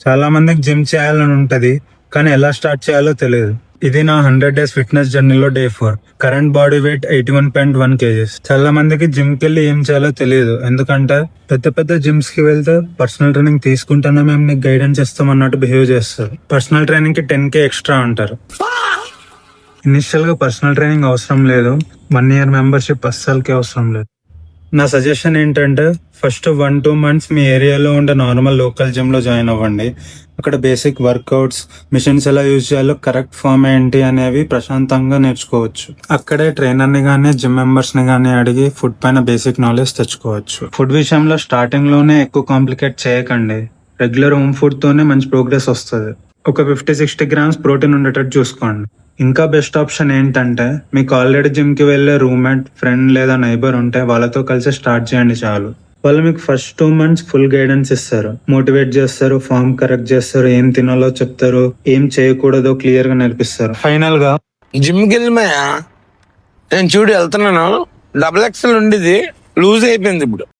చాలా మందికి జిమ్ చేయాలని ఉంటది, కానీ ఎలా స్టార్ట్ చేయాలో తెలియదు. ఇది నా 100 days ఫిట్నెస్ జర్నీలో day 4. Current body weight 81.1 kgs. చాలా మందికి జిమ్ కి వెళ్ళి ఏం చేయాలో తెలియదు, ఎందుకంటే పెద్ద పెద్ద జిమ్స్ కి వెళ్తే పర్సనల్ ట్రైనింగ్ తీసుకుంటేనే మేము నీకు గైడెన్స్ ఇస్తాం అన్నట్టు బిహేవ్ చేస్తారు. పర్సనల్ ట్రైనింగ్ కి 10K ఎక్స్ట్రా అంటారు. ఇనిషియల్ గా పర్సనల్ ట్రైనింగ్ అవసరం లేదు, 1 year మెంబర్షిప్ అస్సలకే అవసరం లేదు. నా సజెషన్ ఏంటంటే ఫస్ట్ 1-2 months మీ ఏరియాలో ఉండే నార్మల్ లోకల్ జిమ్ లో జాయిన్ అవ్వండి. అక్కడ బేసిక్ వర్కౌట్స్, మిషన్స్ ఎలా యూజ్ చేయాలో, కరెక్ట్ ఫామ్ ఏంటి అనేవి ప్రశాంతంగా నేర్చుకోవచ్చు. అక్కడే ట్రైనర్ ని గానీ జిమ్ మెంబర్స్ ని గానీ అడిగి ఫుడ్ పైన బేసిక్ నాలెడ్జ్ తెచ్చుకోవచ్చు. ఫుడ్ విషయంలో స్టార్టింగ్ లోనే ఎక్కువ కాంప్లికేట్ చేయకండి. రెగ్యులర్ హోమ్ ఫుడ్ తోనే మంచి ప్రోగ్రెస్ వస్తుంది. ఒక 50-60 grams ప్రోటీన్ ఉండేటట్టు చూసుకోండి. ఇంకా బెస్ట్ ఆప్షన్ ఏంటంటే మీకు ఆల్రెడీ జిమ్ కి వెళ్లే రూమ్మేట్, ఫ్రెండ్ లేదా నైబర్ ఉంటే వాళ్ళతో కలిసి స్టార్ట్ చేయండి చాలు. వాళ్ళు మీకు ఫస్ట్ 2 months ఫుల్ గైడెన్స్ ఇస్తారు, మోటివేట్ చేస్తారు, ఫామ్ కరెక్ట్ చేస్తారు, ఏం తినాలో చెప్తారు, ఏం చేయకూడదో క్లియర్ గా నేర్పిస్తారు. ఫైనల్ గా జిమ్ కి వెళ్ళిపోయా నేను చూడు వెళ్తున్నాను, XXL ఉండేది లూజ్ అయిపోయింది ఇప్పుడు.